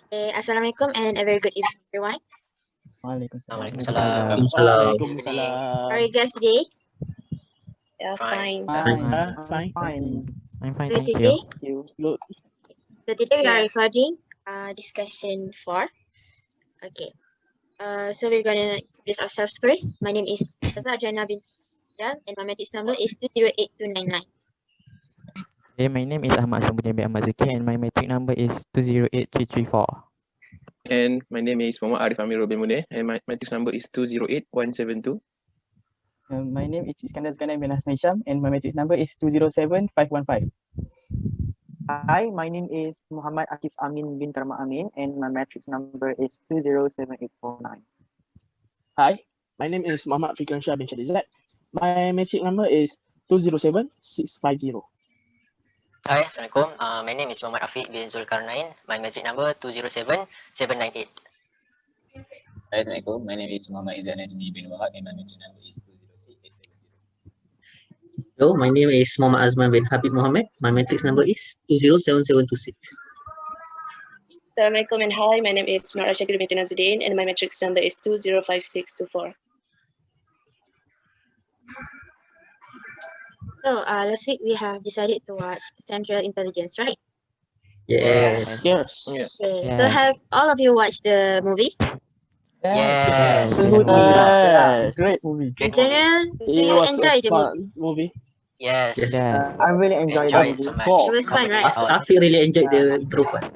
Assalamualaikum and a very good evening, everyone. Waalaikumsalam. How are you guys today? Yeah, fine. Fine. I'm fine, So thank today, you. Good. so today we are recording discussion 4. Okay. So we're gonna introduce ourselves first. My name is ADRIANA and my matrix number is 208299. Okay, my name is AZMAN bin Ahmad ZUKHI and my matric number is 208334. And my name is Muhammad ARIF AMIRUL bin MUNIR and my matrix number is 208172. My name is ISKANDAR bin HISHAM and my matrix number is 207515. Hi, my name is Muhammad AKIF AMIN bin Karma Amin and my matrix number is 207849. Hi, my name is Muhammad FIKQRAN bin SHAHRIZAD. My matric number is 207650. Hi, Assalamualaikum. My name is Muhammad Afiq bin Zolkarnain. My matric number 207798. Hi, Assalamualaikum. My name is Muhammad IZZAT bin WAHAK and my matric number is 206870. Hello, my name is Muhammad AZMAN bin Habib Mohammed. My matrix number is 207726. Assalamualaikum and hi, my name is ASYAKIRIN binti NAZUDIN and my matrix number is 205624. So last week we have decided to watch Central Intelligence, right? Yes. Okay. So have all of you watched the movie? Yes. Great movie. In general, do you enjoy the movie? Yes. I really enjoyed Enjoyed it. so much. It was fun, right? Afiq really enjoyed the intro part.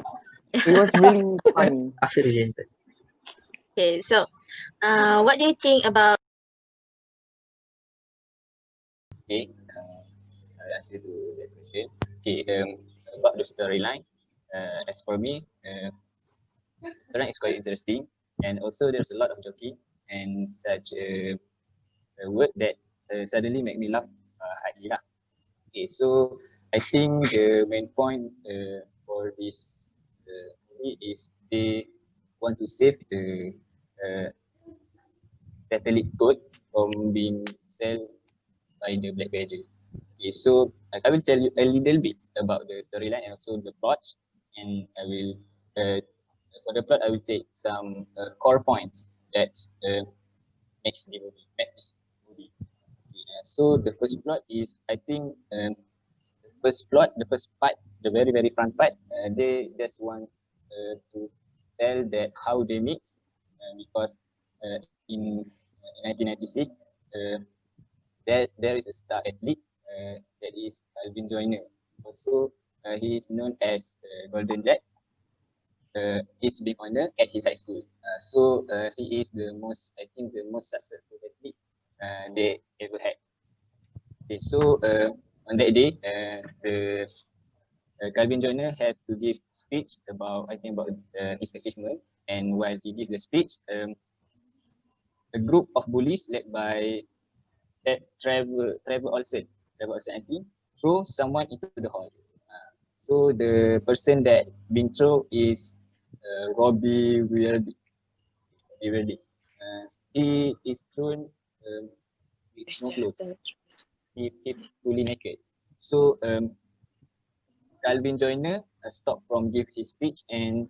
It was really funny. Afiq really enjoyed. Okay, so what do you think about Okay, I'll answer to that question. Okay, about the storyline, as for me, storyline is quite interesting, and also there's a lot of joking and such a word that suddenly make me laugh hardly lah. Okay, so I think the main point for this movie is they want to save the satellite code from being sold by the Black Badger. Okay, so I will tell you a little bit about the storyline and also the plot, and I will for the plot I will take some core points that makes this movie. So the first plot is, I think, the first part, the very front part, they just want to tell that how they meet, because in 1996 there is a star athlete that is Alvin Joyner. Also, he is known as Golden Lad. He's been honored at his high school. So he is the most, I think, the most successful athlete they ever had. Okay, so on that day, the Calvin Joyner had to give speech about, I think, about his achievement. And while he did the speech, a group of bullies led by Trevor Olsen, I think, throw someone into the hall. So the person that being thrown is Robbie Weirdy. He is thrown with no clothes. He fully naked. So Calvin Joyner stopped from give his speech, and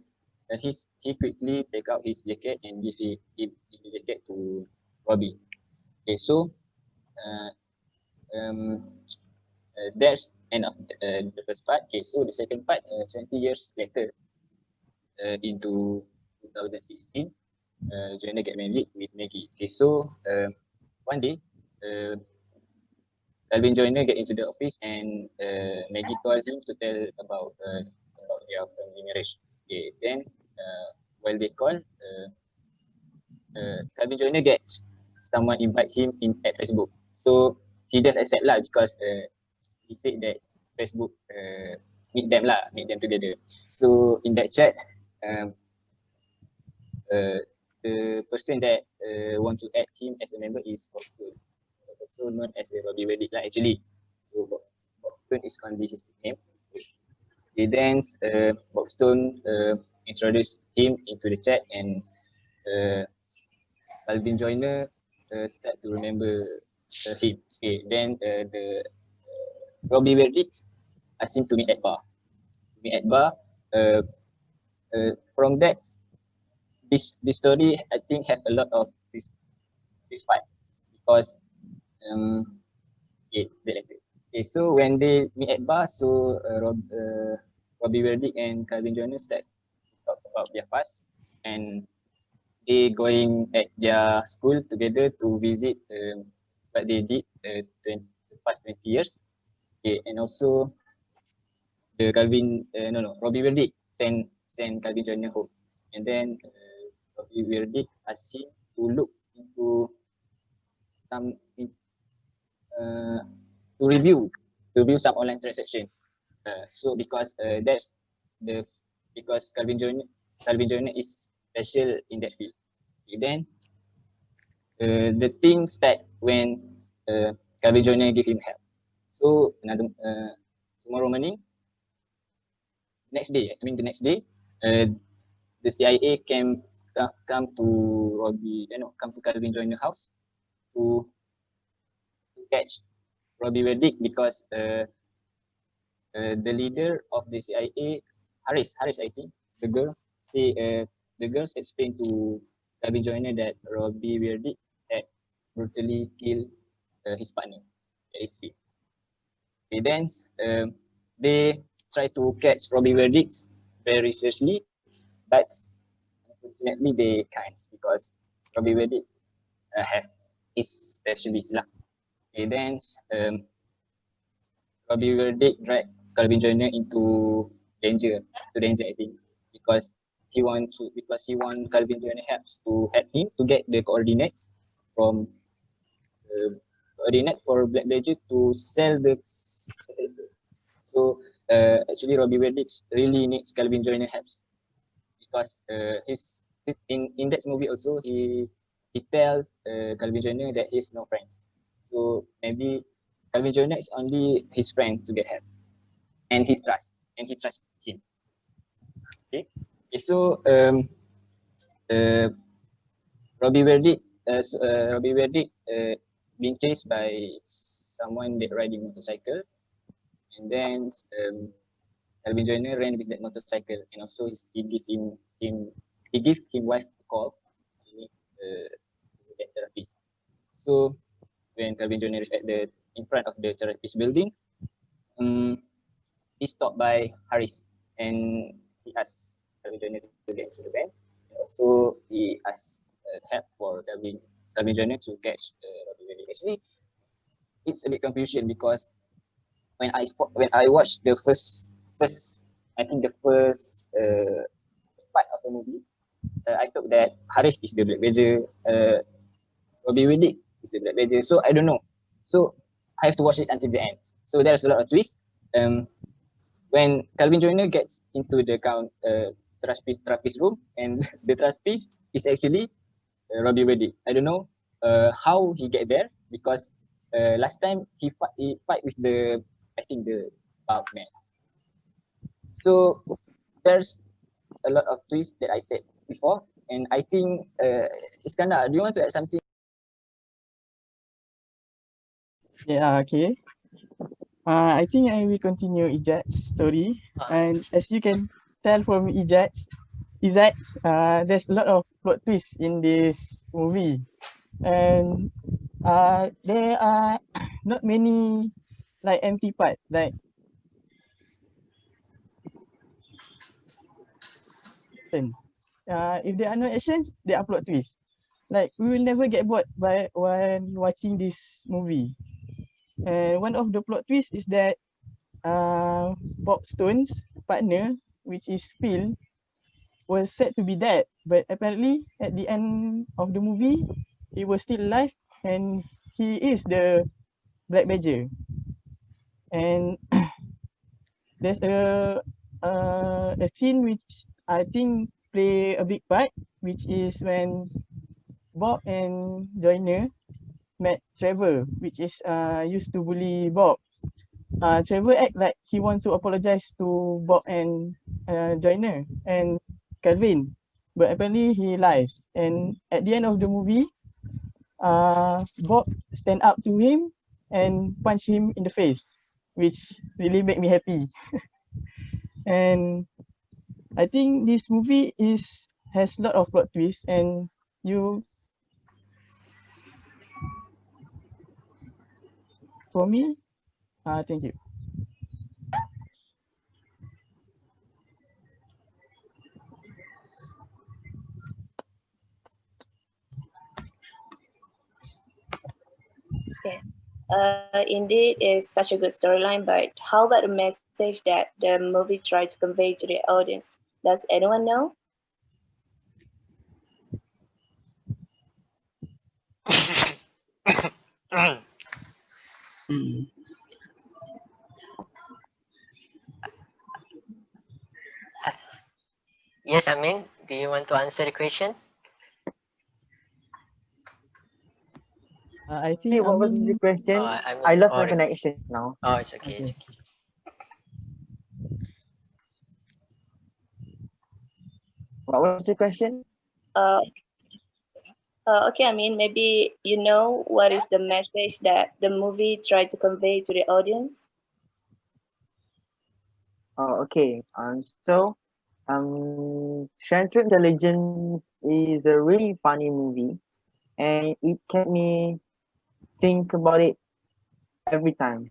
he quickly take out his jacket and give the jacket to Robbie. Okay, so that's end of the first part. Okay, so the second part, 20 years later, into 2016, Joyner get married with Maggie. Okay, so one day, Calvin Joyner get into the office and Maggie called him to tell about their family marriage. Okay, then while they call, Calvin Joyner get someone invite him in at Facebook. So he just accept lah because he said that Facebook meet them together. So in that chat, the person that want to add him as a member is Bob, also known as the Robbie Weirdy lah actually. So Bob Stone is only his name. Okay, then Bob Stone introduced him into the chat, and Calvin Joyner start to remember him. Okay, then the Robbie Weirdy asked him to meet at bar. from that, this story I think have a lot of this fight because okay, so when they meet at bar, so Robbie Verdict and Calvin Joyner start to talk about their past, and they going at their school together to visit what they did the past 20 years. Okay, and also the Robbie Verdict send Calvin Joyner home, and then Robbie Verdict asked him to look into some to review some online transaction. So because that's because Calvin Joyner is special in that field. Okay, then the thing start when Calvin Joyner give him help. So tomorrow morning, the next day, the CIA come to Calvin Joyner house to catch Robbie Verdict because the leader of the CIA, Harris, I think, the girls explained to Calvin Joyner that Robbie Verdict had brutally killed his partner, ASYAKIRIN. Okay, then they try to catch Robbie Verdict very seriously, but unfortunately they can't because Robbie Verdict is specialist lah. Okay, then Robbie Verdict dragged Calvin Joyner into danger, I think, because he want Calvin Joyner help him to get the coordinates from for Black Badger to sell the. So actually Robbie Verdict really needs Calvin Joyner helps because in that movie also he tells Calvin Joyner that he's no friends. So maybe Calvin Joyner is only his friend to get help, and he trusts him. Okay. So Robbie Verdict being chased by someone that riding motorcycle, and then Calvin Joyner ran with that motorcycle, and also he give him wife a call to get therapist. So when Calvin Joyner is in front of the therapist building, he's stopped by Harris, and he asked Calvin Joyner to get into the van. And also he asked help for Calvin Joyner to catch Robbie Verdict. Actually, it's a bit confusion because when I watched the first part of the movie, I thought that Harris is the Black Badger, Robbie Verdict is the Black Badger. So I don't know. So I have to watch it until the end. So there's a lot of twists. When Calvin Joyner gets into the therapist room, and the therapist is actually Robbie Verdict. I don't know how he get there because last time he fight with the bug man. So there's a lot of twists that I said before, and I think Iskandar, do you want to add something? Yeah, okay. I think I will continue Izzat's story, and as you can tell from Izzat, there's a lot of plot twists in this movie, and there are not many like empty part. Like if there are no actions, there are plot twists. Like we will never get bored by when watching this movie. And one of the plot twists is that Bob Stone's partner, which is Phil, was said to be dead, but apparently at the end of the movie, he was still alive, and he is the Black Badger. And there's a scene which I think play a big part, which is when Bob and Joyner met Trevor, which is used to bully Bob. Trevor act like he wants to apologize to Bob and Joyner and Calvin, but apparently he lies. And at the end of the movie, Bob stand up to him and punch him in the face, which really make me happy. And I think this movie has a lot of plot twists, and you, for me, thank you. Okay. Indeed, it's such a good storyline, but how about the message that the movie tried to convey to the audience? Does anyone know? Yes, Amin, do you want to answer the question? I Hey, think what was the question? I mean, I lost my or connections now. oh, it's okay. It's Okay. okay. What was the question? Uh, okay, I mean, maybe you know what is the message that the movie tried to convey to the audience? Oh, okay. Central Intelligence is a really funny movie, and it kept me think about it every time.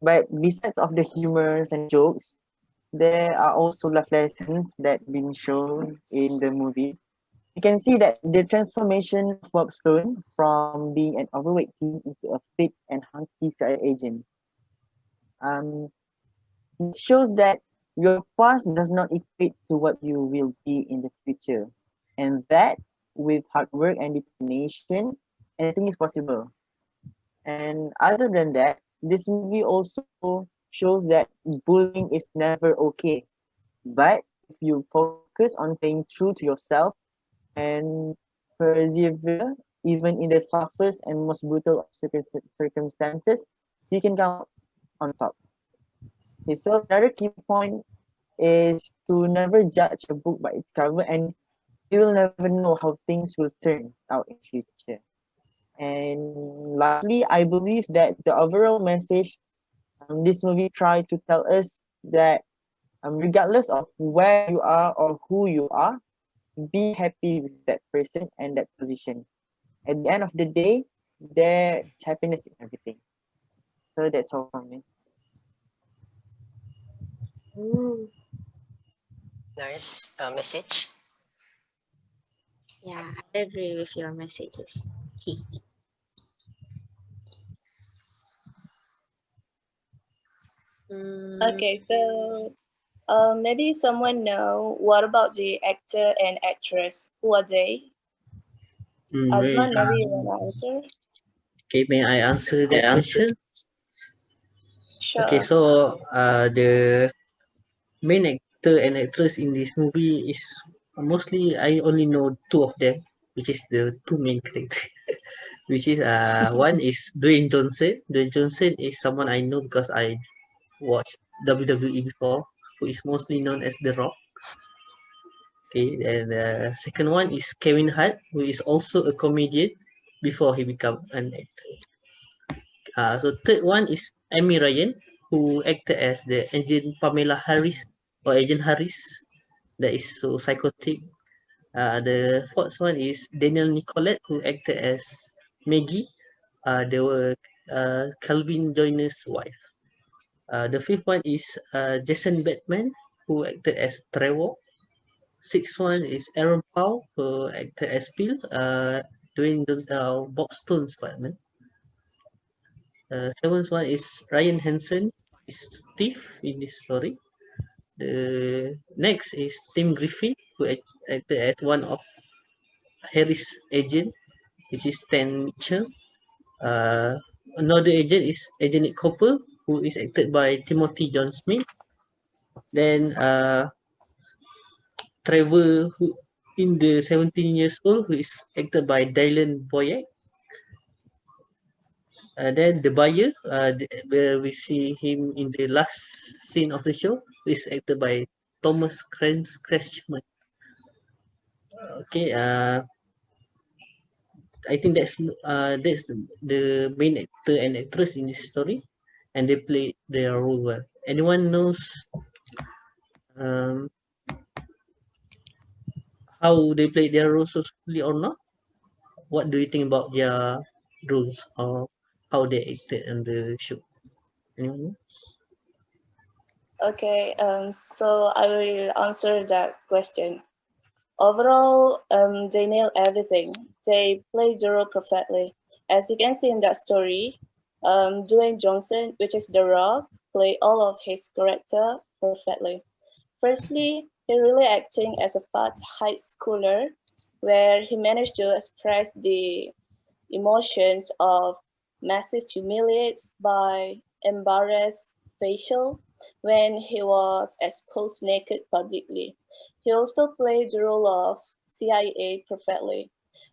But besides of the humors and jokes, there are also life lessons that been shown in the movie. You can see that the transformation of Bob Stone from being an overweight teen into a fit and hunky CIA agent. Um, it shows that your past does not equate to what you will be in the future, and that with hard work and determination, anything is possible. And other than that, this movie also shows that bullying is never okay. But if you focus on staying true to yourself and persevere, even in the toughest and most brutal of circumstances, you can come on top. Okay, so another key point is to never judge a book by its cover, and you will never know how things will turn out in future. And lastly, I believe that the overall message this movie tried to tell us that regardless of where you are or who you are, be happy with that person and that position. At the end of the day, there's happiness in everything. So that's all from me. Ooh, Nice message. yeah, I agree with your messages. Okay, so maybe someone know what about the actor and actress? Who are they? Wait, Azman, maybe you wanna answer? okay, may I answer that question? Okay, Sure. so the main actor and actress in this movie is mostly I only know two of them, which is the two main characters. Which is one is Dwayne Johnson. Dwayne Johnson is someone I know because I watched WWE before, who is mostly known as The Rock. Okay, and the second one is Kevin Hart, who is also a comedian before he became an actor. So third one is Amy Ryan, who acted as the Agent Pamela Harris or Agent Harris. That is so psychotic. The fourth one is Daniel Nicolette, who acted as Maggie. They were Calvin Joyner's wife. The fifth one is Jason Bateman, who acted as Trevor. Sixth one is Aaron Paul, who acted as Bill, doing the Bob Stone's Batman. Seventh one is Ryan Hansen, is Steve in this story. The next is Tim Griffin, who acted as one of Harry's agent, which is Stan Mitchell. Another agent is Agent Nick Cooper, who is acted by Timothy John Smith. Then Trevor, who in the 17 years old, who is acted by Dylan Boyack. Then the buyer, where we see him in the last scene of the show, who is acted by Thomas Kretschmann. Okay, I think that's the main actor and actress in this story, and they play their role well. Anyone knows how they play their roles successfully or not? What do you think about their roles or how they acted on the show? Anyone? Okay, so I will answer that question. Overall, they nail everything. They play the role perfectly. As you can see in that story, Dwayne Johnson, which is The Rock, play all of his character perfectly. Firstly, he really acting as a fat high schooler, where he managed to express the emotions of massive humiliates by embarrassed facial when he was exposed naked publicly. He also played the role of CIA perfectly.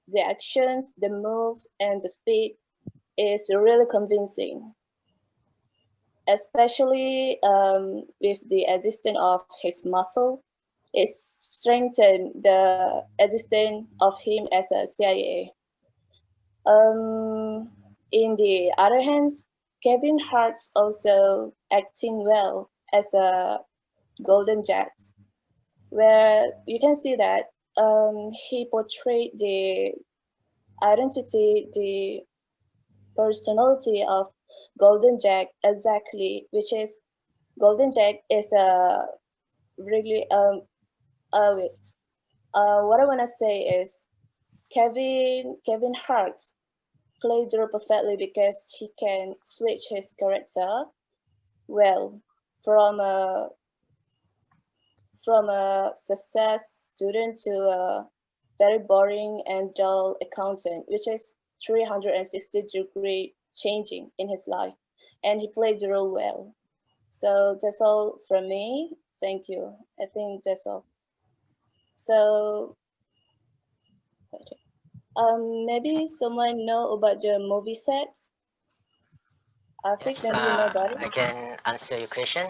The actions, the move, and the speed is really convincing, especially with the existence of his muscle. It strengthened the existence of him as a CIA. In the other hand, Kevin Hart's also acting well as a Golden Jet, where you can see that he portrayed the identity, the personality of Golden Jack exactly, which is Golden Jack is a really wait. What I wanna say is Kevin Hart played the role perfectly because he can switch his character well from a success student to a very boring and dull accountant, which is 360-degree changing in his life, and he played the role well. So that's all from me. Thank you. I think that's all. So maybe someone know about the movie sets. Afiq, Yes, maybe you know about it. I can answer your question.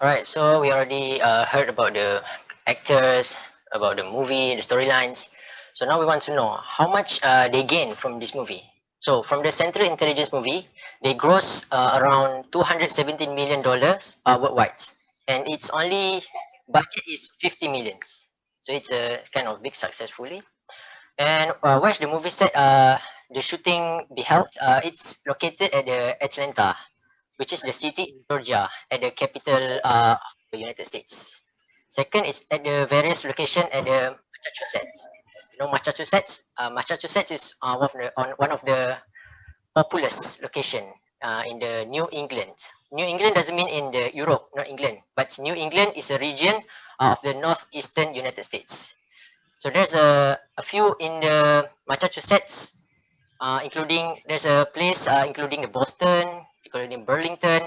All right, so we already heard about the actors, about the movie, the storylines. So now we want to know how much they gain from this movie. So from the Central Intelligence movie, they gross around $217 million worldwide, and its only budget is 50 millions. So it's a kind of big successfully. And where's the movie set? The shooting be held. It's located at the Atlanta, which is the city in Georgia, at the capital of the United States. Second is at the various location at the Massachusetts. You know Massachusetts? Massachusetts is one of the populous location in the New England. New England doesn't mean in the Europe, not England, but New England is a region of the northeastern United States. So there's a few in the Massachusetts, including there's a place including the Boston, including Burlington,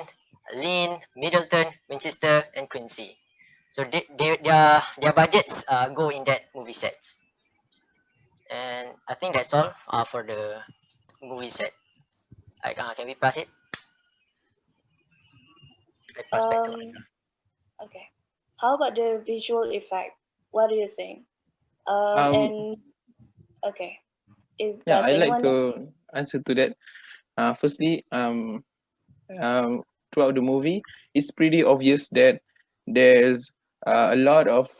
Lynn, Middleton, Winchester, and Quincy. So their budgets go in that movie sets. And I think that's all for the movie set. Can we pass it? I pass back to Okay. How about the visual effect? What do you think? Um, And okay, yeah, does I'd like anyone know? to answer to that. Firstly, throughout the movie, it's pretty obvious that there's a lot of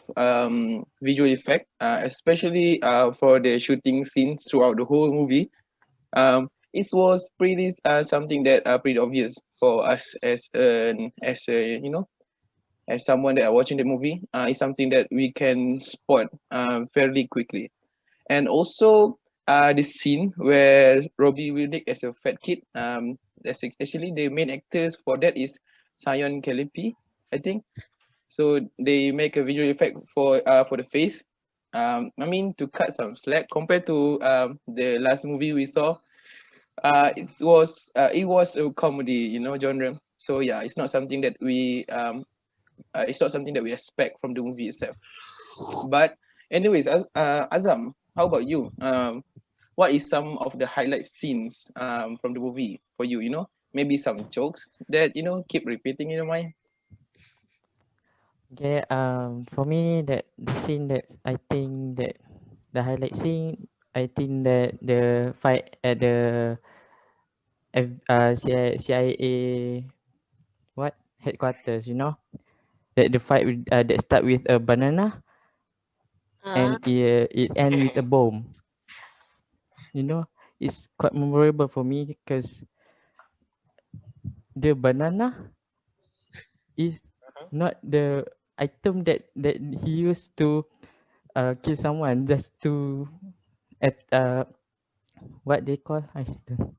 visual effect, especially for the shooting scenes throughout the whole movie. It was pretty something that pretty obvious for us as a as someone that are watching the movie. It's something that we can spot fairly quickly. And also the scene where Robbie Williams as a fat kid. That's actually the main actors for that is Sion Calipi, I think. So they make a visual effect for the face. I mean to cut some slack compared to the last movie we saw. It was a comedy, genre. So yeah, it's not something that it's not something that we expect from the movie itself. But anyways, Azam, how about you? What is some of the highlight scenes from the movie for you? Maybe some jokes that keep repeating in your mind. Okay, for me that the scene that I think that the highlight scene, I think that the fight at the CIA what headquarters, that the fight with, that start with a banana. Uh, and it ends with a bomb. You know, it's quite memorable for me because the banana is not the item that he used to kill someone, just to at what they call, I don't.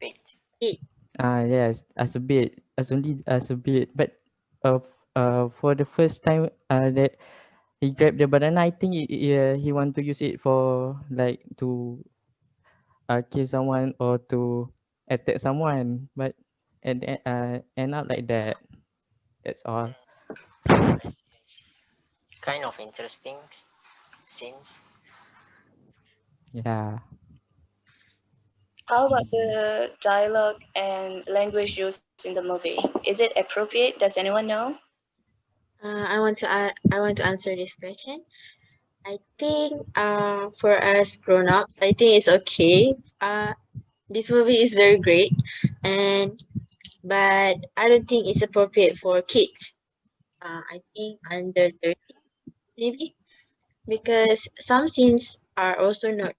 Wait. Yes, as a bit, but uh for the first time that he grabbed the banana, I think he want to use it for like to kill someone or to attack someone, but end up like that. That's all. Kind of interesting scenes. Yeah. How about the dialogue and language used in the movie? Is it appropriate? Does anyone know? I want to answer this question. I think for us grown up, I think it's okay. This movie is very great, but I don't think it's appropriate for kids. I think under 30 maybe, because some scenes are also not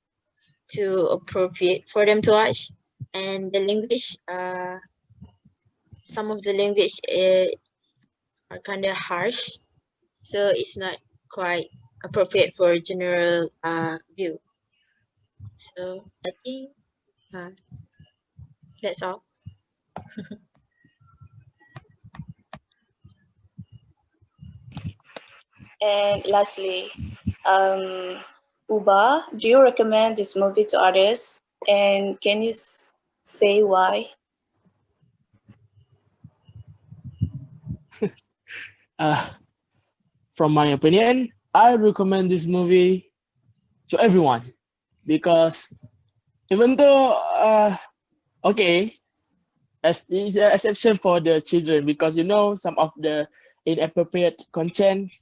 too appropriate for them to watch, and the language, some of the language are kind of harsh, so it's not quite appropriate for general view. So I think that's all. And lastly, Uba, do you recommend this movie to others? And can you say why? From my opinion, I recommend this movie to everyone because even though okay, as is an exception for the children because you know some of the inappropriate content.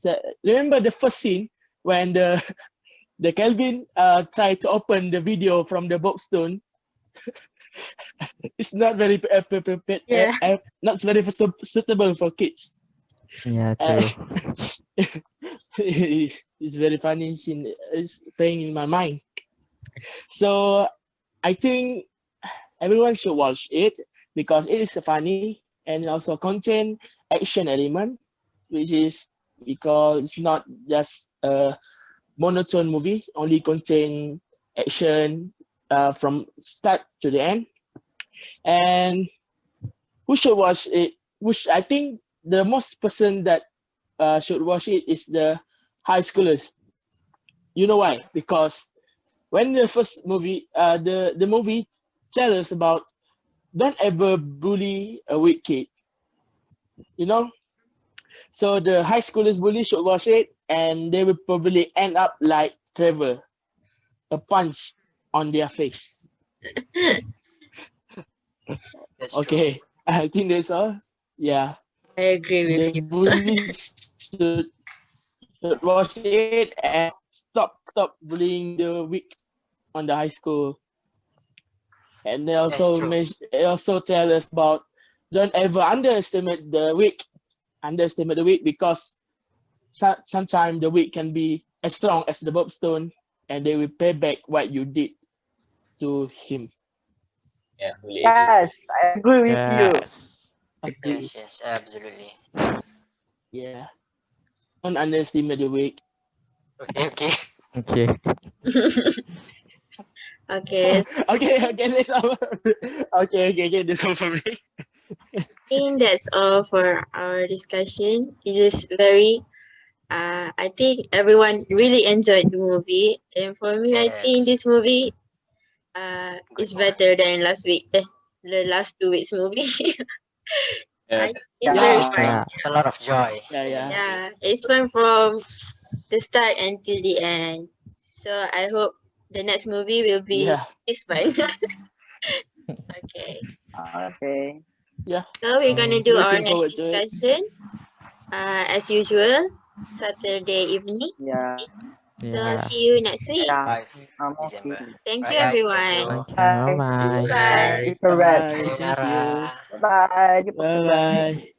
Remember the first scene when the Kelvin tried to open the video from the box stone. It's not very appropriate, not very suitable for kids. Yeah, true. It's very funny scene. It's playing in my mind. So I think everyone should watch it because it is funny and also contain action element, which is because it's not just a monotone movie, only contain action from start to the end. And who should watch it? Which I think the most person that should watch it is the high schoolers. You know why? Because when the first movie, the movie tells us about don't ever bully a weak kid. You know? So the high schoolers bully should watch it and they will probably end up like Trevor, a punch on their face. Okay, I think that's all. Yeah. I agree with the you. Bullies should watch it and stop bullying the weak on the high school. And they also tell us about don't ever underestimate the weak. Underestimate the weak because sometimes the weak can be as strong as the Bobstone and they will pay back what you did to him. Yeah, yes, I agree with you. Yes, absolutely. Yeah. Don't underestimate the weak. Okay. Okay. Okay. Okay, that's all. Okay, that's all for me. I think that's all for our discussion. It is very I think everyone really enjoyed the movie, and for me, I think this movie is better than last week. The last 2 weeks movie. It's very fun. It's a lot of joy. Yeah, it's fun from the start until the end. So I hope the next movie will be this fun. Okay. Okay. Yeah. So we're gonna do our Looking next forward to it. discussion. As usual, Saturday evening. Yeah. So see you next week. Yeah. December. Thank Bye, you, guys. everyone. Bye. Bye. Bye. Bye. Thank you. Bye. Bye.